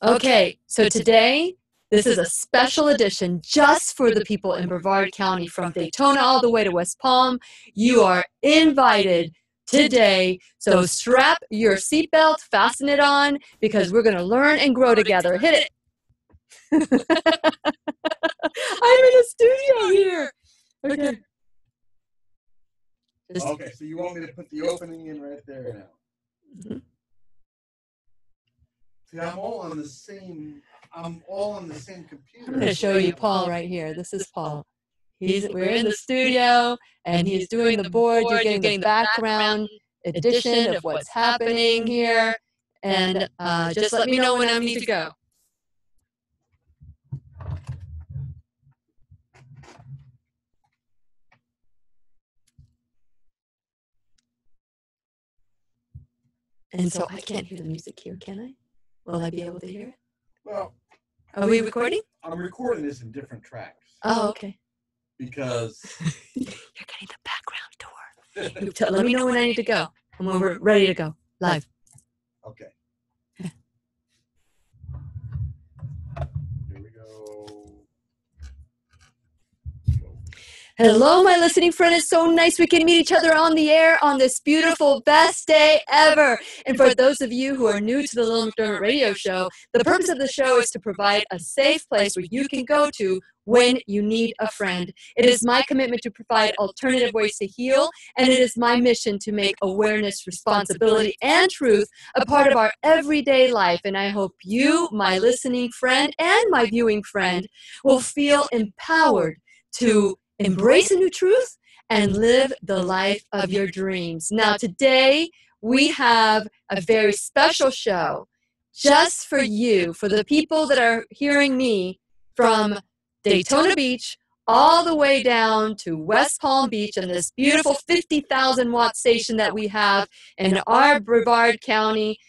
Okay, so today, this is a special edition just for the people in Brevard County from Daytona all the way to West Palm. You are invited today, so strap your seatbelt, fasten it on, because we're going to learn and grow together. Hit it. I'm in a studio here. Okay. Okay, so you want me to put the opening in right there now? Mm-hmm. See, I'm all on the same computer. I'm going to show you Paul right here. This is Paul. We're in the studio, and he's doing the board. You're getting the background edition of what's happening here. And just let me know when I need to go. And so I can't hear the music here, can I? Will I be able to hear it? Well, are we recording? I'm recording this in different tracks. Oh, okay. Because you're getting the background tour. Let me know when I need to go and when we're ready to go live. Okay. Here we go. Hello, my listening friend. It's so nice we can meet each other on the air on this beautiful, best day ever. And for those of you who are new to the Lillian McDermott radio show, the purpose of the show is to provide a safe place where you can go to when you need a friend. It is my commitment to provide alternative ways to heal, and it is my mission to make awareness, responsibility, and truth a part of our everyday life. And I hope you, my listening friend, and my viewing friend, will feel empowered to embrace a new truth and live the life of your dreams. Now, today we have a very special show just for you, for the people that are hearing me from Daytona Beach all the way down to West Palm Beach and this beautiful 50,000 watt station that we have in our Brevard County.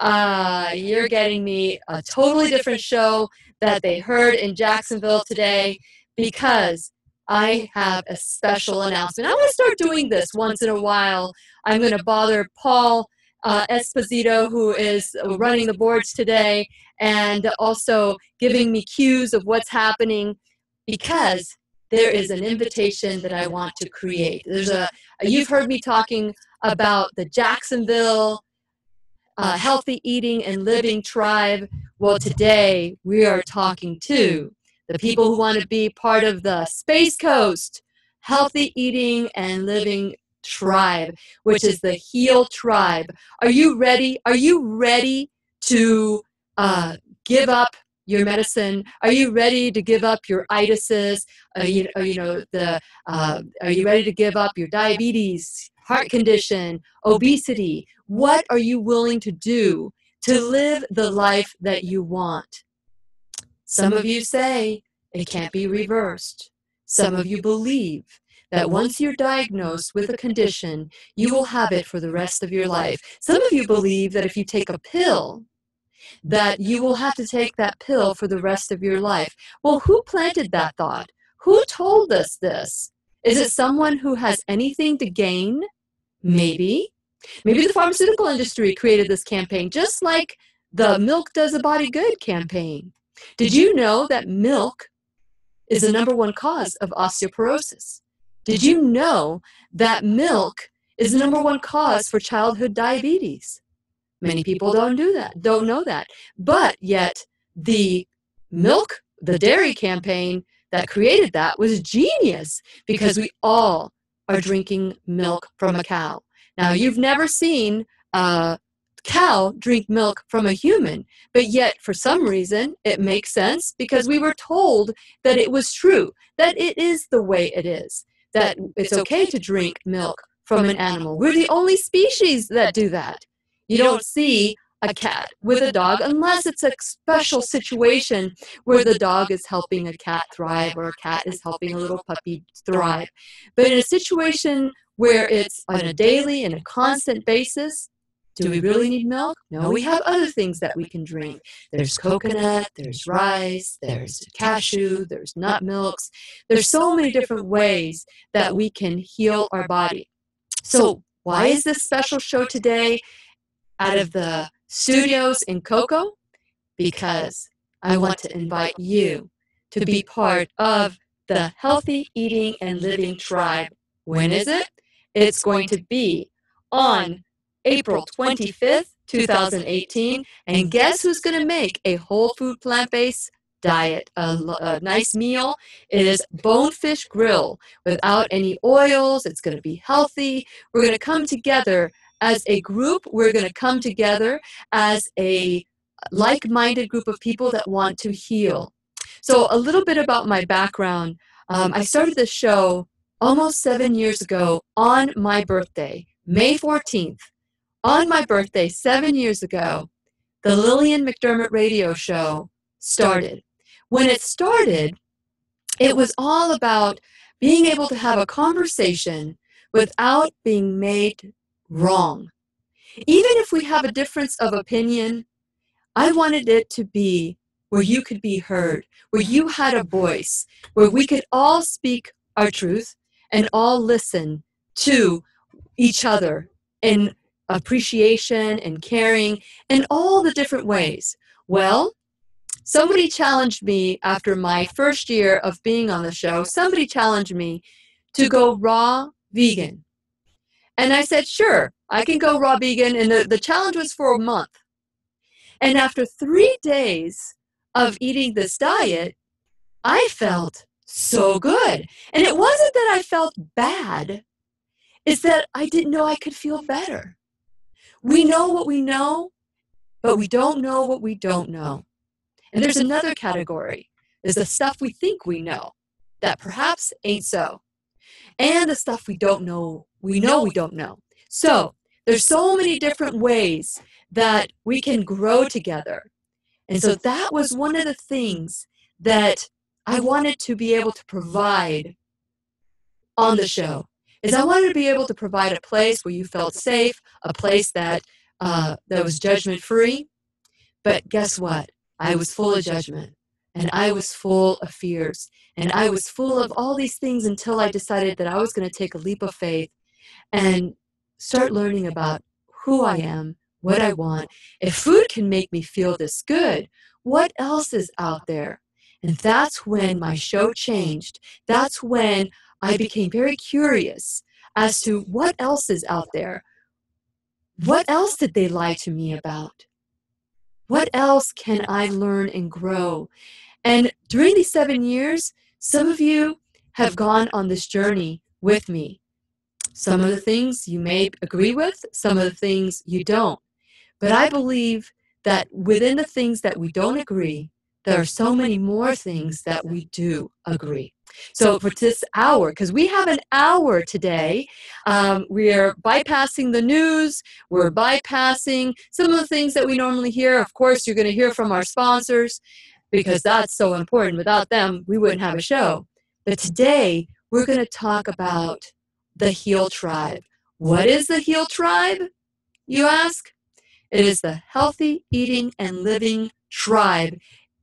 You're getting me a totally different show that they heard in Jacksonville today, because I have a special announcement. I want to start doing this once in a while. I'm going to bother Paul Esposito, who is running the boards today, and also giving me cues of what's happening, because there is an invitation that I want to create. You've heard me talking about the Jacksonville Healthy Eating and Living Tribe. Well, today we are talking to the people who want to be part of the Space Coast Healthy Eating and Living Tribe, which is the Heal Tribe. Are you ready? Are you ready to give up your medicine? Are you ready to give up your itises? Are you ready to give up your diabetes, heart condition, obesity? What are you willing to do to live the life that you want? Some of you say it can't be reversed. Some of you believe that once you're diagnosed with a condition, you will have it for the rest of your life. Some of you believe that if you take a pill, that you will have to take that pill for the rest of your life. Well, who planted that thought? Who told us this? Is it someone who has anything to gain? Maybe. Maybe the pharmaceutical industry created this campaign, just like the Milk Does a Body Good campaign. Did you know that milk is the #1 cause of osteoporosis? Did you know that milk is the #1 cause for childhood diabetes? Many people don't know that. But yet the dairy campaign that created that was genius, because we all are drinking milk from a cow. Now, you've never seen a cow drink milk from a human, but yet for some reason it makes sense, because we were told that it was true, that it is the way it is, that it's okay to drink milk from an animal. We're the only species that do that. You don't see a cat with a dog unless it's a special situation where the dog is helping a cat thrive, or a cat is helping a little puppy thrive. But in a situation where it's on a daily and a constant basis, do we really need milk? No, we have other things that we can drink. There's coconut, there's rice, there's cashew, there's nut milks. There's so many different ways that we can heal our body. So why is this special show today out of the studios in Cocoa? because I want to invite you to be part of the Healthy Eating and Living Tribe. When is it? It's going to be on April 25th, 2018. And guess who's going to make a whole food plant-based diet, a nice meal? It is bonefish grill without any oils. It's going to be healthy. We're going to come together as a group. We're going to come together as a like-minded group of people that want to heal. So a little bit about my background. I started this show almost 7 years ago on my birthday, May 14th. On my birthday 7 years ago, the Lillian McDermott radio show started. When it started, it was all about being able to have a conversation without being made wrong. Even if we have a difference of opinion, I wanted it to be where you could be heard, where you had a voice, where we could all speak our truth and all listen to each other in appreciation and caring in all the different ways. Well, somebody challenged me after my first year of being on the show. Somebody challenged me to go raw vegan. And I said, sure, I can go raw vegan. And the challenge was for a month. And after 3 days of eating this diet, I felt so good. And it wasn't that I felt bad. It's that I didn't know I could feel better. We know what we know, but we don't know what we don't know. And there's another category. There's the stuff we think we know that perhaps ain't so. And the stuff we don't know, we don't know. So there's so many different ways that we can grow together. And so that was one of the things that I wanted to be able to provide on the show. Is I wanted to be able to provide a place where you felt safe, a place that was judgment-free. But guess what? I was full of judgment, and I was full of fears, and I was full of all these things until I decided that I was going to take a leap of faith and start learning about who I am, what I want. If food can make me feel this good, what else is out there? And that's when my show changed. That's when I became very curious as to what else is out there. What else did they lie to me about? What else can I learn and grow? And during these 7 years, some of you have gone on this journey with me. Some of the things you may agree with, some of the things you don't. But I believe that within the things that we don't agree, there are so many more things that we do agree. So for this hour, because we have an hour today, we are bypassing the news, we're bypassing some of the things that we normally hear. Of course, you're going to hear from our sponsors, because that's so important. Without them, we wouldn't have a show. But today, we're going to talk about the Heal Tribe. What is the Heal Tribe, you ask? It is the Healthy Eating and Living Tribe.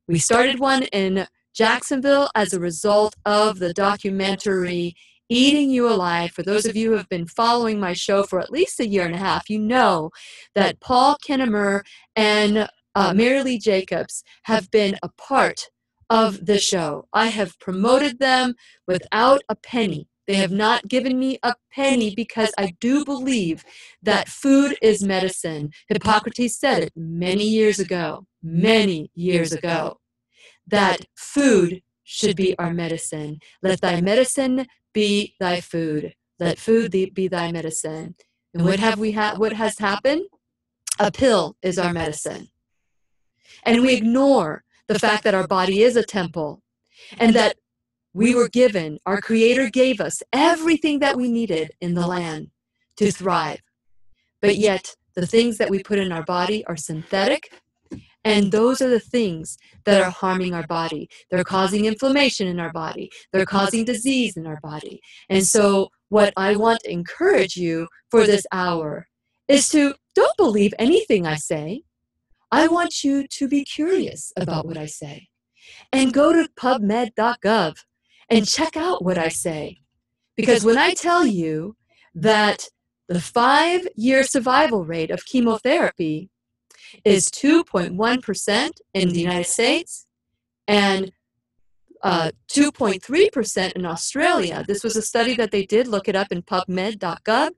We started one in Jacksonville as a result of the documentary Eating You Alive. For those of you who have been following my show for at least a year and a half, you know that Paul Kinnemer and Mary Lee Jacobs have been a part of the show. I have promoted them without a penny. They have not given me a penny because I do believe that food is medicine. Hippocrates said it many years ago, that food should be our medicine. Let thy medicine be thy food. Let food be thy medicine. And what has happened? A pill is our medicine. And we ignore the fact that our body is a temple and that we were given, our Creator gave us everything that we needed in the land to thrive. But yet, the things that we put in our body are synthetic, and those are the things that are harming our body. They're causing inflammation in our body. They're causing disease in our body. And so what I want to encourage you for this hour is to don't believe anything I say. I want you to be curious about what I say. And go to pubmed.gov and check out what I say. Because when I tell you that the 5-year survival rate of chemotherapy is 2.1% in the United States and 2.3% in Australia. This was a study that they did, look it up in pubmed.gov,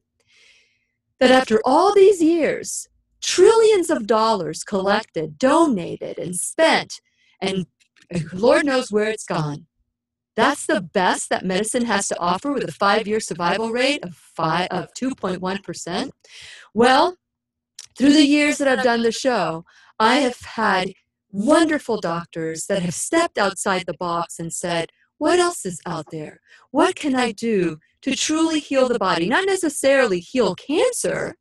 that after all these years, trillions of dollars collected, donated, and spent, and Lord knows where it's gone. That's the best that medicine has to offer with a 5-year survival rate of 2.1%. Well, through the years that I've done the show, I have had wonderful doctors that have stepped outside the box and said, what else is out there? What can I do to truly heal the body? Not necessarily heal cancer,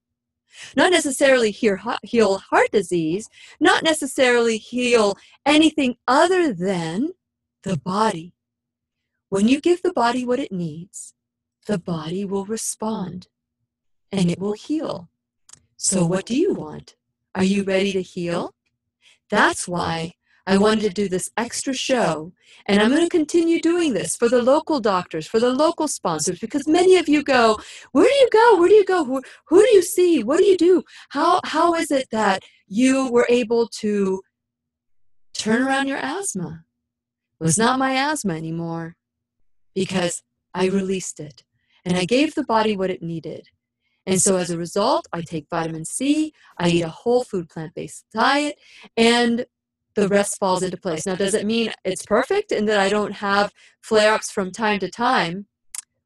not necessarily heal heart disease, not necessarily heal anything other than the body. When you give the body what it needs, the body will respond and it will heal. So what do you want? Are you ready to heal? That's why I wanted to do this extra show, and I'm going to continue doing this for the local doctors, for the local sponsors, because many of you go, where do you go? Where do you go? Who do you see? What do you do? How is it that you were able to turn around your asthma? It was not my asthma anymore because I released it, and I gave the body what it needed. And so as a result, I take vitamin C, I eat a whole food plant-based diet, and the rest falls into place. Now, does it mean it's perfect and that I don't have flare-ups from time to time?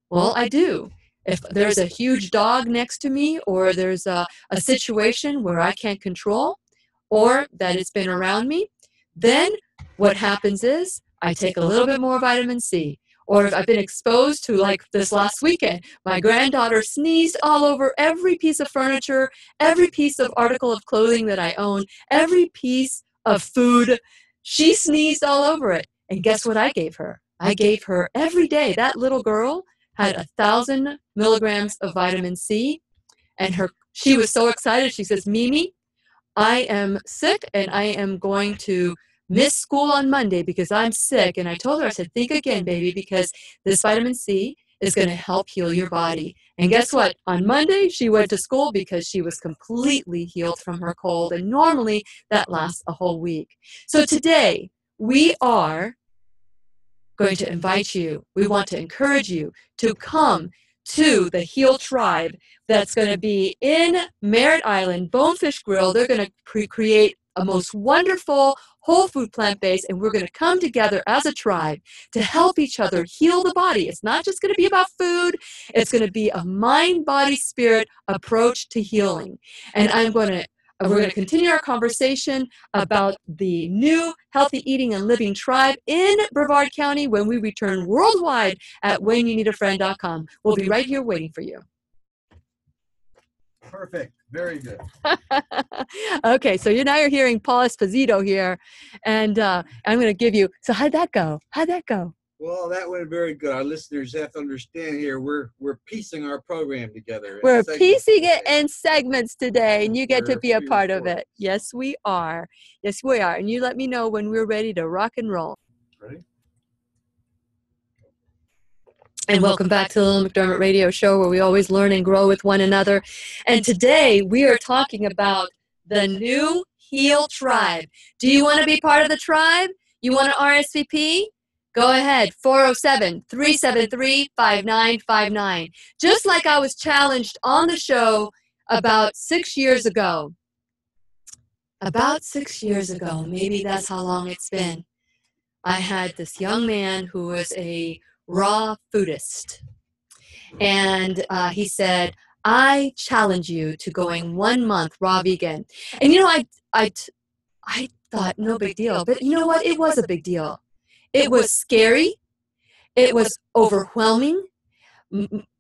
Well, I do. If there's a huge dog next to me, or there's a situation where I can't control, or that it's been around me, then what happens is I take a little bit more vitamin C. Or if I've been exposed to, like this last weekend, my granddaughter sneezed all over every piece of furniture, every piece of article of clothing that I own, every piece of food. She sneezed all over it. And guess what I gave her? I gave her every day. That little girl had 1,000 milligrams of vitamin C. And she was so excited. She says, Mimi, I am sick and I am going to miss school on Monday because I'm sick. And I told her, I said, think again, baby, because this vitamin C is going to help heal your body. And guess what? On Monday, she went to school because she was completely healed from her cold. And normally that lasts a whole week. So today we are going to invite you. We want to encourage you to come to the Heal Tribe that's going to be in Merritt Island, Bonefish Grill. They're going to create a most wonderful whole food plant-based, and we're going to come together as a tribe to help each other heal the body. It's not just going to be about food. It's going to be a mind, body, spirit approach to healing. And we're going to continue our conversation about the new Healthy Eating and Living Tribe in Brevard County when we return worldwide at whenyouneedafriend.com. We'll be right here waiting for you. Perfect. Very good. Okay, so now you're hearing Paul Esposito here, and I'm going to give you, so how'd that go? How'd that go? Well, that went very good. Our listeners have to understand here, we're piecing our program together. We're piecing it in segments today, and you get to be a part of it. Yes, we are. Yes, we are. And you let me know when we're ready to rock and roll. Ready? And welcome back to the Lillian McDermott Radio Show, where we always learn and grow with one another. And today we are talking about the new Heal Tribe. Do you want to be part of the tribe? You want to RSVP? Go ahead, 407-373-5959. Just like I was challenged on the show about 6 years ago. About 6 years ago, maybe that's how long it's been. I had this young man who was a raw foodist. And he said, I challenge you to going 1 month raw vegan. And you know, I thought, no big deal. But you know what? It was a big deal. It was scary. It was overwhelming.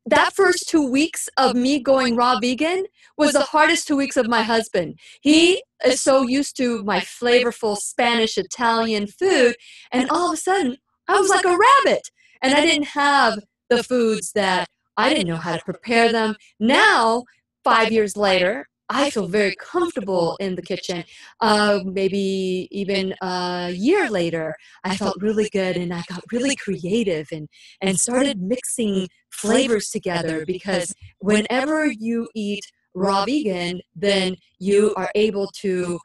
That first 2 weeks of me going raw vegan was the hardest 2 weeks of my husband. He is so used to my flavorful Spanish, Italian food. And all of a sudden, I was like a rabbit. And I didn't have the foods that I didn't know how to prepare them. Now, 5 years later, I feel very comfortable in the kitchen. Maybe even a year later, I felt really good and I got really creative and started mixing flavors together, because whenever you eat raw vegan, then you are able to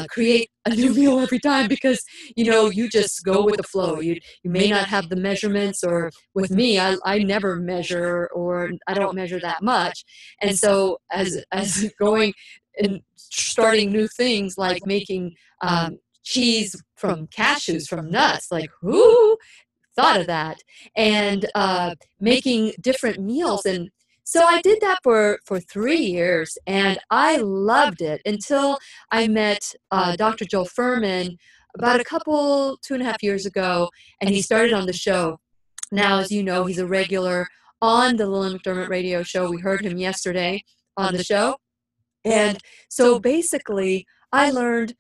create a new meal every time because, you just go with the flow. You may not have the measurements, or with me, I never measure, or I don't measure that much. And so as going and starting new things like making cheese from cashews, from nuts, like who thought of that? And making different meals. And so I did that for 3 years, and I loved it until I met Dr. Joel Furman about 2.5 years ago, and he started on the show. Now, as you know, he's a regular on the Lillian McDermott radio show. We heard him yesterday on the show. And so basically, I learned,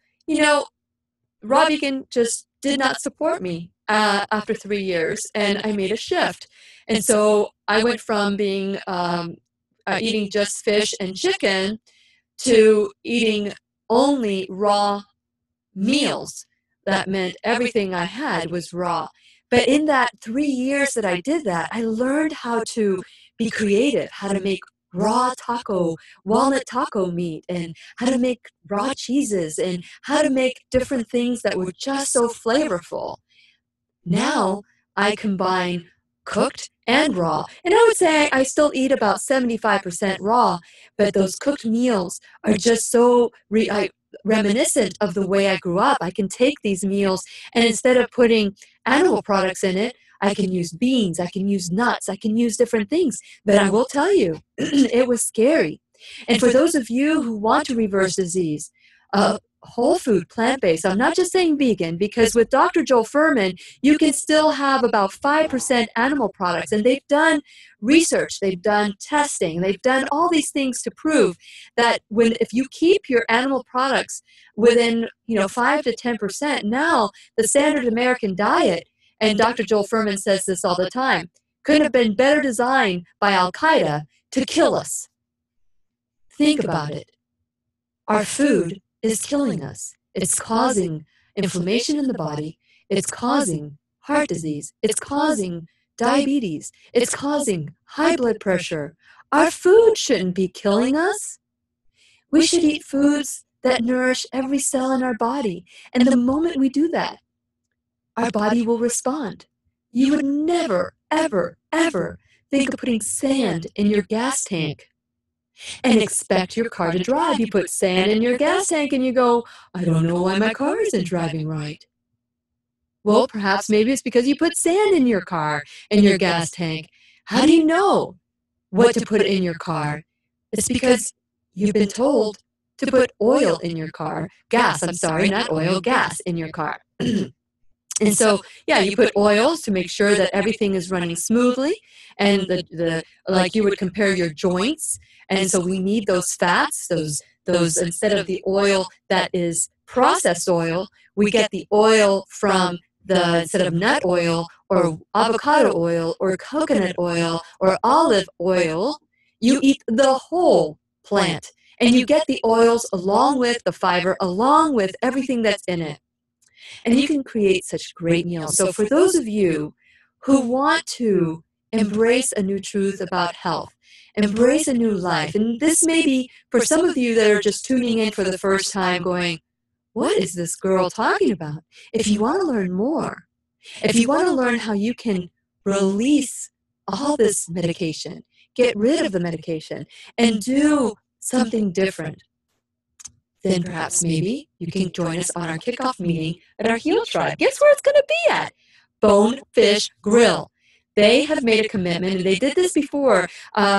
raw vegan just did not support me after 3 years, and I made a shift. And so I went from being eating just fish and chicken to eating only raw meals. That meant everything I had was raw. But in that 3 years that I did that, I learned how to be creative, how to make raw walnut taco meat, and how to make raw cheeses, and how to make different things that were just so flavorful. Now I combine cooked and raw. And I would say I still eat about 75% raw, but those cooked meals are just so reminiscent of the way I grew up. I can take these meals, and instead of putting animal products in it, I can use beans, I can use nuts, I can use different things. But I will tell you, it was scary. And for those of you who want to reverse disease, whole food, plant-based, I'm not just saying vegan, because with Dr. Joel Furman, you can still have about 5% animal products. And they've done research, they've done testing, they've done all these things to prove that if you keep your animal products within 5 to 10%, now the standard American diet, and Dr. Joel Furman says this all the time, couldn't have been better designed by Al-Qaeda to kill us. Think about it. Our food is killing us. It's causing inflammation in the body. It's causing heart disease. It's causing diabetes. It's causing high blood pressure. Our food shouldn't be killing us. We should eat foods that nourish every cell in our body. And the moment we do that, our body will respond. You would never, ever, ever think of putting sand in your gas tank and expect your car to drive. You put sand in your gas tank and you go, I don't know why my car isn't driving right. Well, perhaps maybe it's because you put sand in your car, in your gas tank. How do you know what to put in your car? It's because you've been told to put oil in your car. Gas, I'm sorry, not oil, gas in your car. And so, yeah, you put oils to make sure that everything is running smoothly, and like you would compare your joints. And so we need those fats, those instead of the oil that is processed oil, we get the oil from instead of nut oil or avocado oil or coconut oil or olive oil, you eat the whole plant, and you get the oils along with the fiber, along with everything that's in it. And you can create such great meals. So for those of you who want to embrace a new truth about health, embrace a new life, and this may be for some of you that are just tuning in for the first time going, what is this girl talking about? If you want to learn more, if you want to learn how you can release all this medication, get rid of the medication, and do something different, then perhaps maybe you can join us on our kickoff meeting at our Heal Tribe. Guess where it's going to be at? Bonefish Grill. They have made a commitment, and they did this before.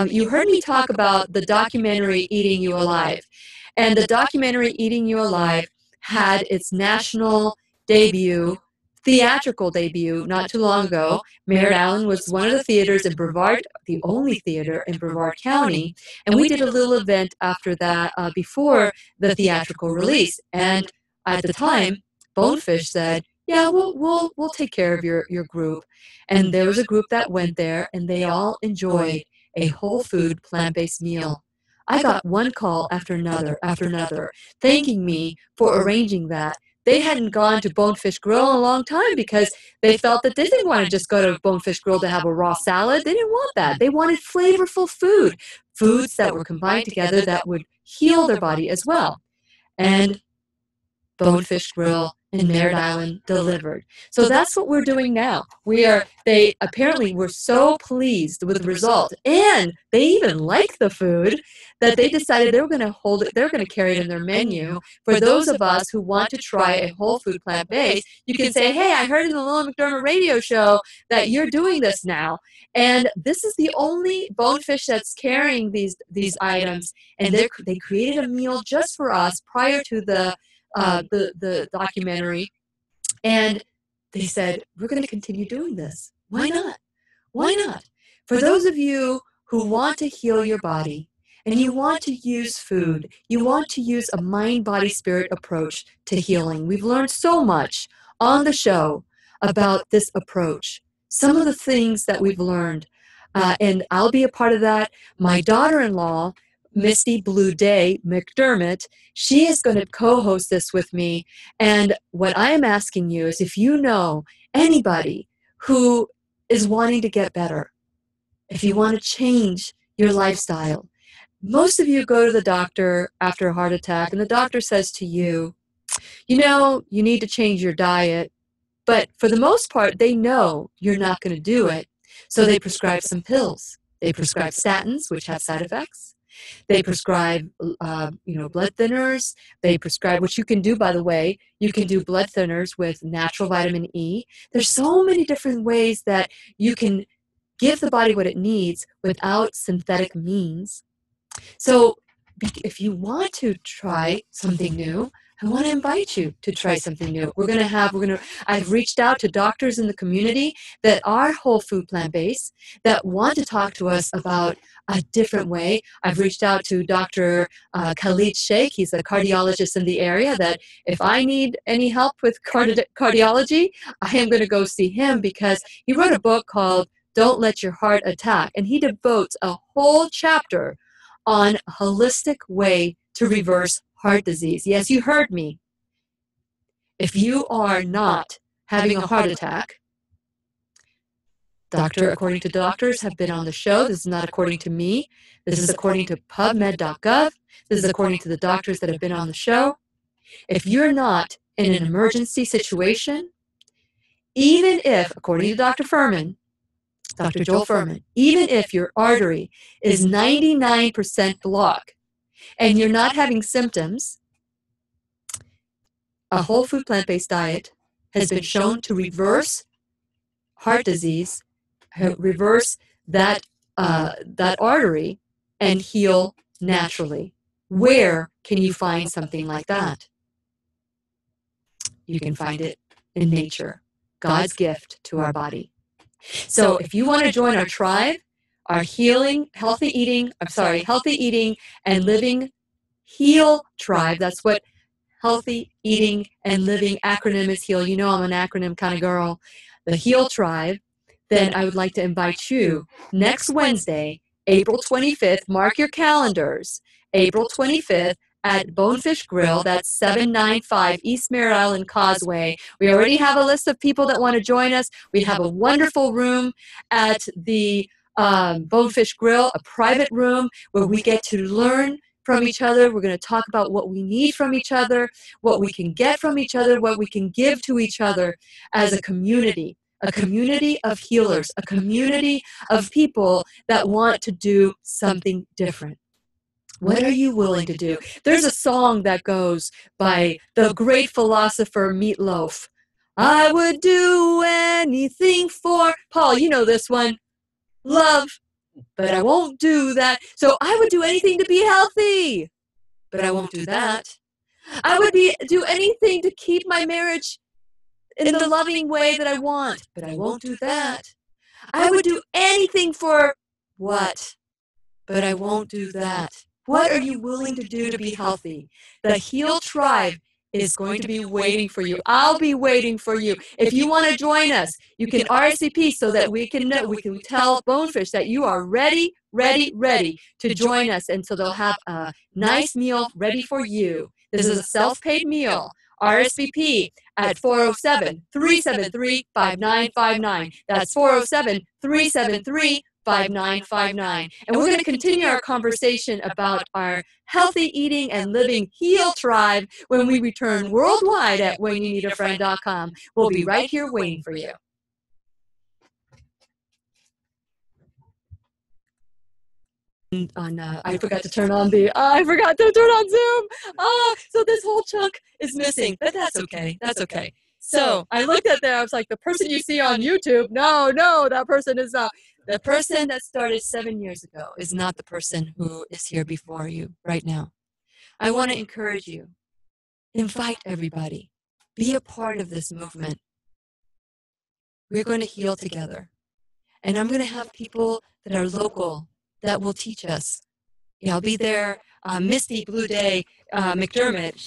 You heard me talk about the documentary Eating You Alive. And the documentary Eating You Alive had its national debut, theatrical debut, not too long ago. Merritt Island was one of the theaters in Brevard, the only theater in Brevard County, and we did a little event after that, before the theatrical release. And at the time, Bonefish said, yeah, we'll take care of your group. And there was a group that went there, and they all enjoyed a whole food plant-based meal. I got one call after another, thanking me for arranging that. They hadn't gone to Bonefish Grill in a long time because they felt that they didn't want to just go to Bonefish Grill to have a raw salad. They didn't want that. They wanted flavorful food, foods that were combined together that would heal their body as well. And Bonefish Grill in Merritt Island delivered. So that's what we're doing now. They apparently were so pleased with the result, and they even like the food that they decided they were going to hold it, they're going to carry it in their menu. For those of us who want to try a whole food plant-based, you can say, hey, I heard in the Lillian McDermott radio show that you're doing this now. And this is the only Bonefish that's carrying these items, and they created a meal just for us prior to the documentary, and they said, we're going to continue doing this. Why not? Why not? For those of you who want to heal your body, and you want to use food, you want to use a mind, body, spirit approach to healing. We've learned so much on the show about this approach. Some of the things that we've learned, and I'll be a part of that. My daughter-in-law, Misty Blue Day McDermott, she is going to co-host this with me. And what I am asking you is, if you know anybody who is wanting to get better, if you want to change your lifestyle, most of you go to the doctor after a heart attack, and the doctor says to you, you know, you need to change your diet. But for the most part, they know you're not going to do it. So they prescribe some pills. They prescribe statins, which have side effects. They prescribe, blood thinners. They prescribe, which you can do, by the way. You can do blood thinners with natural vitamin E. There's so many different ways that you can give the body what it needs without synthetic means. So if you want to try something new, I want to invite you to try something new. I've reached out to doctors in the community that are whole food plant-based that want to talk to us about a different way. I've reached out to Dr. Khalid Sheikh. He's a cardiologist in the area that if I need any help with cardiology, I am going to go see him, because he wrote a book called Don't Let Your Heart Attack, and he devotes a whole chapter on a holistic way to reverse heart disease. Yes, you heard me. If you are not having a heart attack, according to doctors have been on the show. This is not according to me. This is according to PubMed.gov. This is according to the doctors that have been on the show. If you're not in an emergency situation, even if, according to Dr. Joel Furman, even if your artery is 99% blocked and you're not having symptoms, a whole food plant-based diet has been shown to reverse heart disease, reverse that artery, and heal naturally. Where can you find something like that? You can find it in nature, God's gift to our body. So if you want to join our tribe, our healthy eating and living heal tribe, that's what healthy eating and living acronym is, HEAL. You know I'm an acronym kind of girl. The HEAL tribe. Then I would like to invite you next Wednesday, April 25th, mark your calendars, April 25th at Bonefish Grill, that's 795 East Merritt Island Causeway. We already have a list of people that want to join us. We have a wonderful room at the Bonefish Grill, a private room where we get to learn from each other. We're going to talk about what we need from each other, what we can get from each other, what we can give to each other as a community of healers, a community of people that want to do something different. What are you willing to do? There's a song that goes by the great philosopher Meatloaf. I would do anything for, Paul, you know this one, love, but I won't do that. So I would do anything to be healthy, but I won't do that. I would do anything to keep my marriage in the loving way that I want, but I won't do that. I would do anything for what? But I won't do that. What are you willing to do to be healthy? The HEAL tribe is going to be waiting for you. I'll be waiting for you. If you want to join us, you can RSVP so that we can tell Bonefish that you are ready to join us. And so they'll have a nice meal ready for you. This is a self-paid meal. RSVP at 407-373-5959. That's 407-373-5959. 5959. And we're going to continue our conversation about our healthy eating and living Heal Tribe when we return worldwide at whenyouneedafriend.com. We'll be right here waiting for you. I forgot to turn on Zoom. So this whole chunk is missing, but that's okay. That's okay. So I looked at that. I was like, the person you see on YouTube, no, that person is not. The person that started 7 years ago is not the person who is here before you right now. I want to encourage you. Invite everybody. Be a part of this movement. We're going to heal together. And I'm going to have people that are local that will teach us. Yeah, I'll be there. Misty Blue Day McDermott,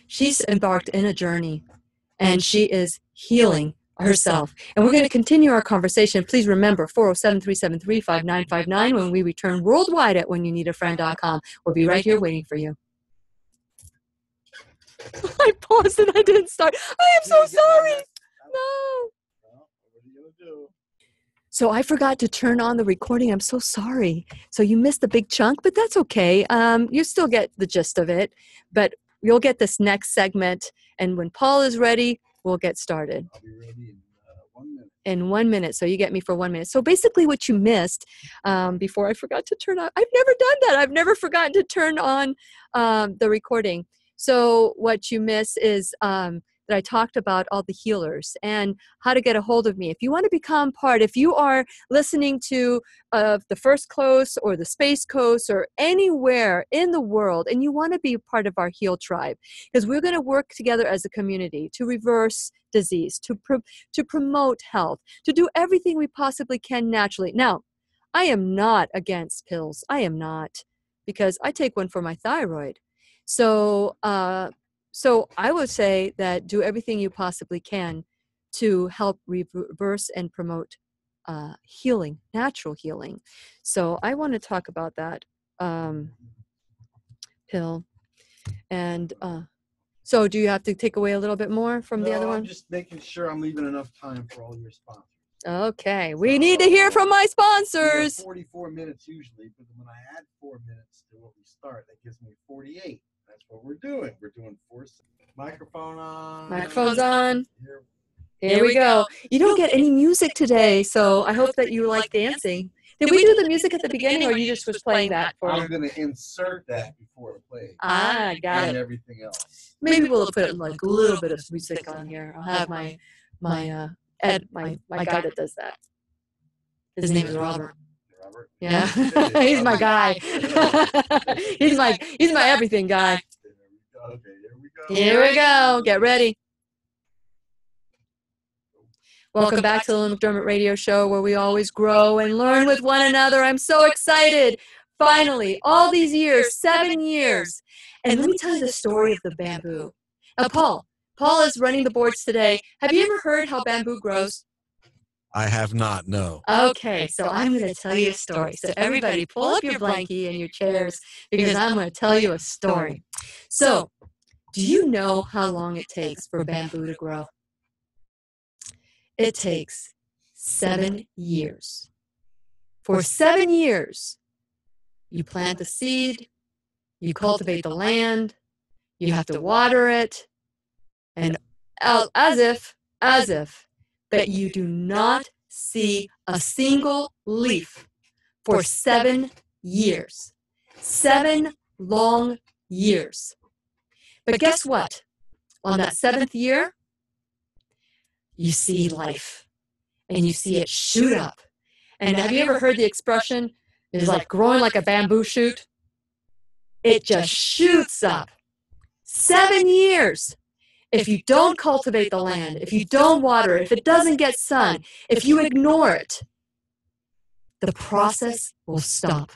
she's embarked in a journey, and she is healing herself. And we're going to continue our conversation. Please remember, 407-373-5959 when we return worldwide at whenyouneedafriend.com. We'll be right here waiting for you. I paused and I didn't start. I am so sorry. No. Well, what are you going to do? So I forgot to turn on the recording. I'm so sorry. So you missed the big chunk, but that's okay. You still get the gist of it, but you'll get this next segment. And when Paul is ready, we'll get started. I'll be ready in 1 minute. In 1 minute. So you get me for 1 minute. So basically what you missed before I forgot to turn on, I've never done that. I've never forgotten to turn on the recording. So what you miss is that I talked about all the healers and how to get a hold of me. If you want to become part, if you are listening to the First Coast or the Space Coast or anywhere in the world and you want to be a part of our Heal Tribe, because we're going to work together as a community to reverse disease, to promote health, to do everything we possibly can naturally. Now, I am not against pills. I am not, because I take one for my thyroid. So I would say that do everything you possibly can to help reverse and promote healing, natural healing. So I want to talk about that pill. And so do you have to take away a little bit more from the other one? I'm just making sure I'm leaving enough time for all your sponsors. Okay, we need to hear from my sponsors. 44 minutes usually, but when I add 4 minutes to what we start, that gives me 48. That's what we're doing. We're doing 4. Microphone on. Microphone's on. Here we go. You don't get any music today, so I hope that you like dancing. Did we do the music at the beginning, or you just was playing that for? I'm going to insert that before it plays. Got and it. Everything else. Maybe we'll put like a little bit of music on here. I'll have my guy that does that. His name is Robert. Robert? Yeah, he's my guy. he's my everything guy. Okay, here we go. Here we go. Get ready. Welcome back to the Lillian McDermott Radio Show, where we always grow and learn with one another. I'm so excited. Finally, all these years, 7 years. And let me tell you the story of the bamboo. Now, Paul is running the boards today. Have you ever heard how bamboo grows? I have not, no. Okay, so I'm going to tell you a story. So everybody pull up your blankie and your chairs, because I'm going to tell you a story. So, do you know how long it takes for bamboo to grow? It takes 7 years. For 7 years, you plant the seed, you cultivate the land, you have to water it, and as if, but you do not see a single leaf for 7 years. 7 long years. But guess what? On that 7th year, you see life, and you see it shoot up. And have you ever heard the expression, it's like growing like a bamboo shoot? It just shoots up. 7 years. If you don't cultivate the land, if you don't water it, if it doesn't get sun, if you ignore it, the process will stop.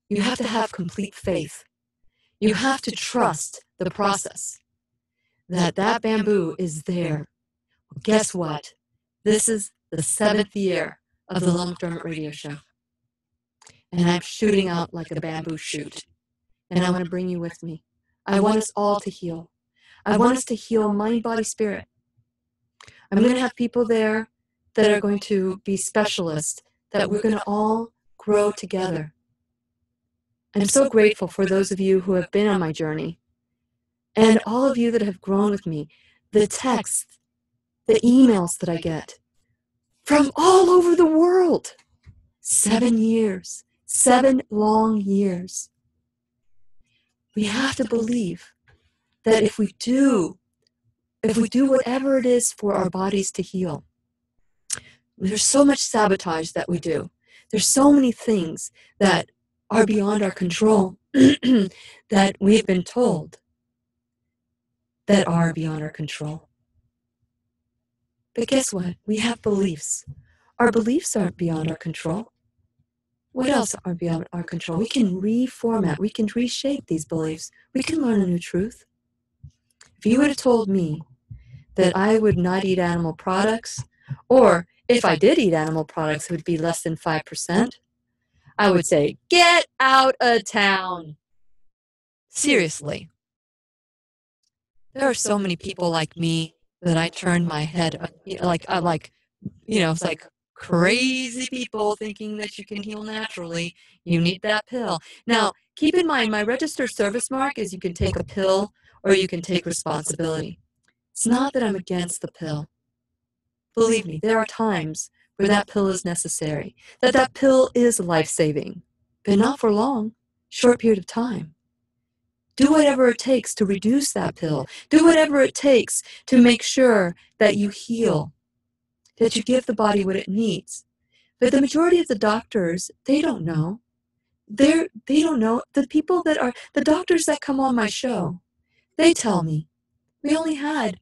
You have to have complete faith. You have to trust the process, that bamboo is there. Well, guess what? This is the 7th year of the Lillian McDermott Radio Show. And I'm shooting out like a bamboo shoot. And I want to bring you with me. I want us all to heal. I want us to heal mind, body, spirit. I'm going to have people there that are going to be specialists that we're going to all grow together. I'm so grateful for those of you who have been on my journey and all of you that have grown with me, the texts, the emails that I get from all over the world. 7 years, 7 long years. We have to believe that if we do whatever it is for our bodies to heal, there's so much sabotage that we do. There's so many things that are beyond our control that we've been told that are beyond our control. But guess what? We have beliefs. Our beliefs aren't beyond our control. What else are beyond our control? We can reformat. We can reshape these beliefs. We can learn a new truth. If you would have told me that I would not eat animal products, or if I did eat animal products, it would be less than 5%, I would say, get out of town. Seriously. There are so many people like me that I turn my head, it's like crazy people thinking that you can heal naturally. You need that pill. Now, keep in mind, my registered service mark is you can take a pill or you can take responsibility. It's not that I'm against the pill. Believe me, there are times where that pill is necessary, that pill is life-saving, but not for long, short period of time. Do whatever it takes to reduce that pill. Do whatever it takes to make sure that you heal, that you give the body what it needs. But the majority of the doctors, they don't know. They don't know. The doctors that come on my show, they tell me, we only had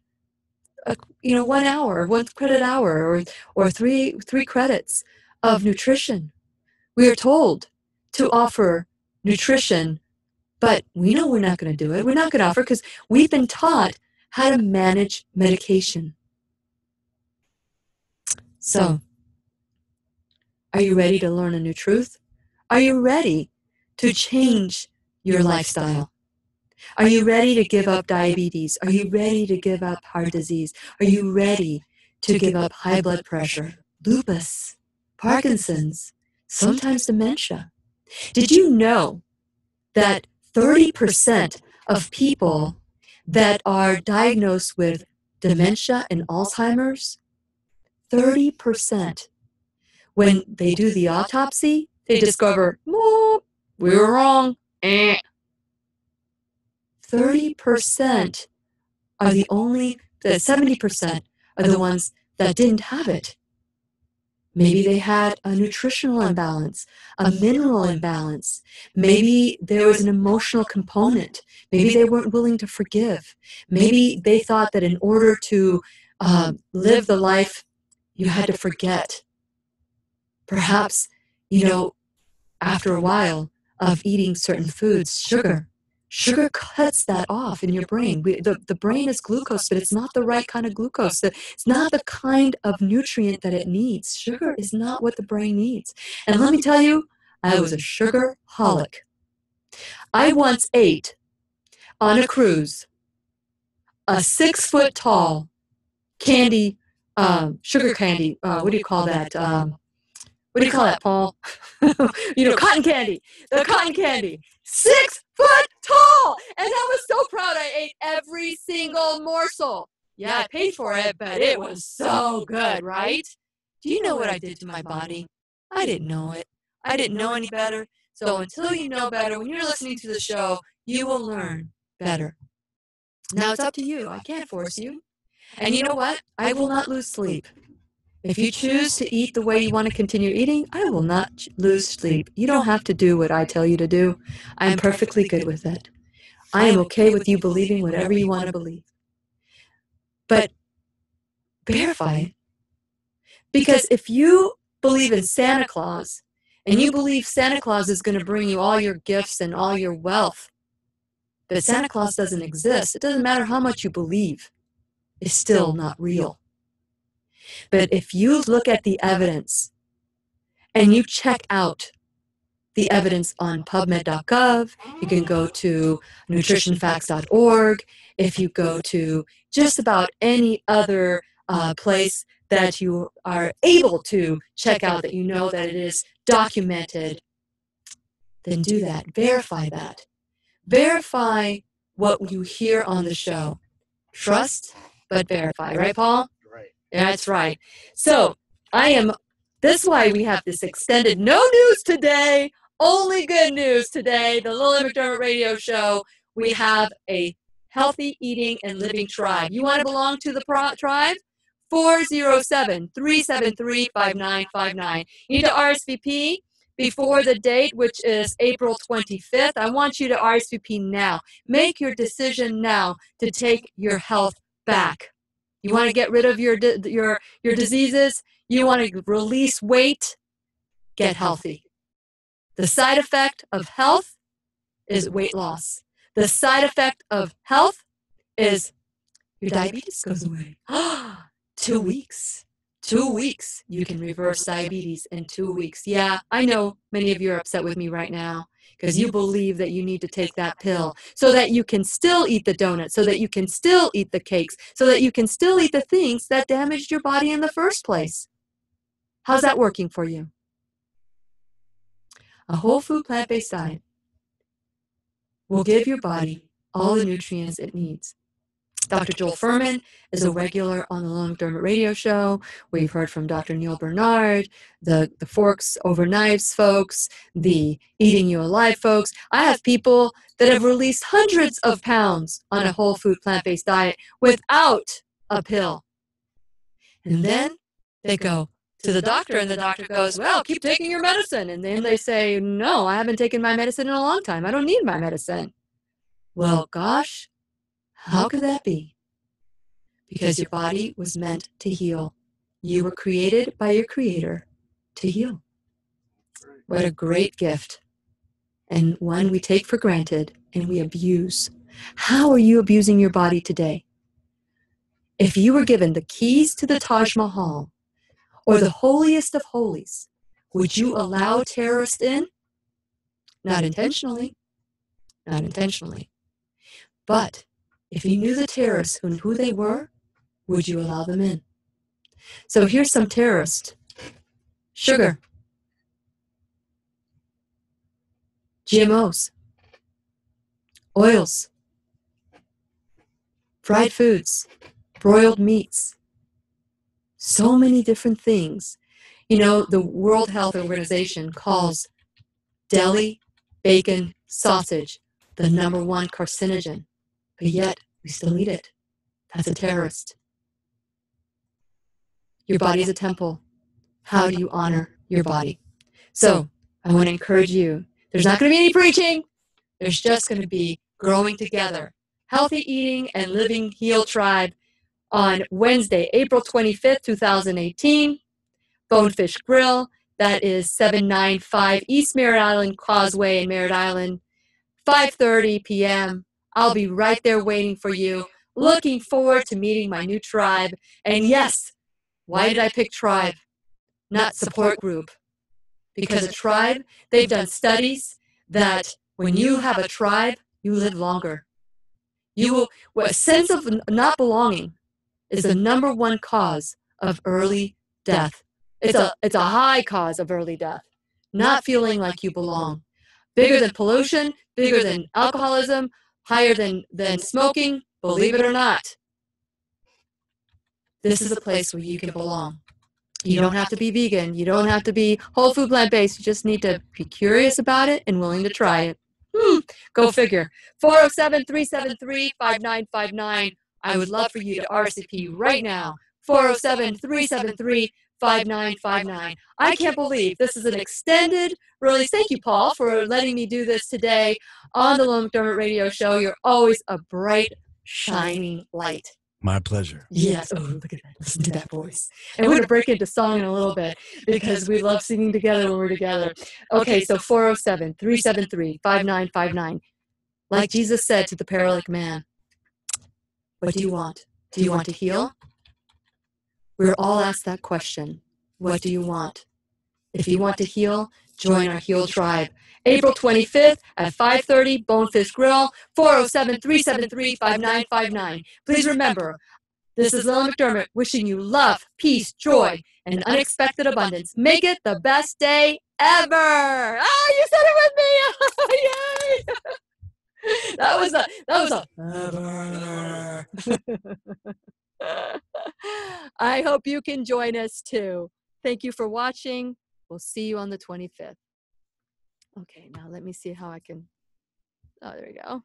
1 hour, 1 credit hour, or three credits of nutrition. We are told to offer nutrition, but we know we're not going to do it. We're not going to offer because we've been taught how to manage medication. So, are you ready to learn a new truth? Are you ready to change your lifestyle? Are you ready to give up diabetes? Are you ready to give up heart disease? Are you ready to give up high blood pressure, lupus, Parkinson's, sometimes dementia? Did you know that 30% of people that are diagnosed with dementia and Alzheimer's, 30%, when they do the autopsy, they discover, we were wrong. 30% are the 70% are the ones that didn't have it. Maybe they had a nutritional imbalance, a mineral imbalance. Maybe there was an emotional component. Maybe they weren't willing to forgive. Maybe they thought that in order to live the life, you had to forget. Perhaps, after a while of eating certain foods, sugar cuts that off in your brain. The brain is glucose, but it's not the right kind of glucose. It's not the kind of nutrient that it needs. Sugar is not what the brain needs. And let me tell you, I was a sugarholic. I once ate on a cruise a 6-foot-tall candy, sugar candy. What do you call that? What do you call that, Paul? Cotton candy. The cotton candy. 6 foot tall. And I was so proud. I ate every single morsel. Yeah, I paid for it, but it was so good, right? Do you know what I did to my body? I didn't know it. I didn't know any better. So until you know better, when you're listening to the show, you will learn better. Now it's up to you. I can't force you. And you know what? I will not lose sleep. If you choose to eat the way you want to continue eating, I will not lose sleep. You don't have to do what I tell you to do. I'm perfectly good with it. I am okay with you believing whatever you want to believe. But verify it. Because if you believe in Santa Claus, and you believe Santa Claus is going to bring you all your gifts and all your wealth, but Santa Claus doesn't exist, it doesn't matter how much you believe, it's still not real. But if you look at the evidence and you check out the evidence on PubMed.gov, you can go to nutritionfacts.org. If you go to just about any other place that you are able to check out, that you know that it is documented, then do that. Verify that. Verify what you hear on the show. Trust, but verify. Right, Paul? Right. That's right. So this is why we have this extended no news today, only good news today, the Lillian McDermott radio show. We have a healthy eating and living tribe. You want to belong to the tribe? 407-373-5959. You need to RSVP before the date, which is April 25th. I want you to RSVP now. Make your decision now to take your health back. You want to get rid of your diseases? You want to release weight? Get healthy. The side effect of health is weight loss. The side effect of health is your diabetes goes away. 2 weeks. 2 weeks. You can reverse diabetes in 2 weeks. Yeah, I know many of you are upset with me right now because you believe that you need to take that pill so that you can still eat the donuts, so that you can still eat the cakes, so that you can still eat the things that damaged your body in the first place. How's that working for you? A whole food plant-based diet will give your body all the nutrients it needs. Dr. Joel Furman is a regular on the Lillian McDermott radio show. We've heard from Dr. Neil Bernard, the Forks Over Knives folks, the Eating You Alive folks. I have people that have released hundreds of pounds on a whole food plant-based diet without a pill. And then they go to the doctor, and the doctor goes, well, keep taking your medicine. And then they say, no, I haven't taken my medicine in a long time. I don't need my medicine. Well, gosh, how could that be? Because your body was meant to heal. You were created by your Creator to heal. What a great gift. And one we take for granted and we abuse. How are you abusing your body today? If you were given the keys to the Taj Mahal or the holiest of holies, would you allow terrorists in? Not intentionally. Not intentionally. But if you knew the terrorists and who they were, would you allow them in? So here's some terrorists. Sugar. GMOs. Oils. Fried foods. Broiled meats. So many different things. You know, the World Health Organization calls deli, bacon, sausage the #1 carcinogen. But yet, we still eat it. That's a terrorist. Your body is a temple. How do you honor your body? So, I want to encourage you. There's not going to be any preaching. There's just going to be growing together. Healthy Eating and Living Heal Tribe on Wednesday, April 25th, 2018. Bonefish Grill. That is 795 East Merritt Island Causeway in Merritt Island. 5:30 p.m. I'll be right there waiting for you. Looking forward to meeting my new tribe. And yes, why did I pick tribe, not support group? Because a tribe, they've done studies that when you have a tribe, you live longer. A sense of not belonging is the #1 cause of early death. It's a high cause of early death. Not feeling like you belong. Bigger than pollution, bigger than alcoholism, higher than smoking, believe it or not. This is a place where you can belong. You don't have to be vegan. You don't have to be whole food plant-based. You just need to be curious about it and willing to try it. Go figure. 407-373-5959. I would love for you to RSVP right now. 407-373-5959. I can't believe this is an extended release. Thank you, Paul, for letting me do this today on the Lillian McDermott radio show. You're always a bright, shining light. My pleasure. Yes. Oh, look at that. Listen to that voice. And we're going to break into song in a little bit because we love singing together when we're together. Okay, so 407-373-5959. Like Jesus said to the paralytic man, what do you want? Do you want to heal? We're all asked that question. What do you want? If you want to heal, join our Heal Tribe. April 25th at 5:30, Bonefish Grill, 407-373-5959. Please remember, This is Lillian McDermott wishing you love, peace, joy, and unexpected abundance. Make it the best day ever. Oh, you said it with me. Yay. That was a ever. I hope you can join us too. Thank you for watching. We'll see you on the 25th. Okay, now let me see how I can. Oh, there we go.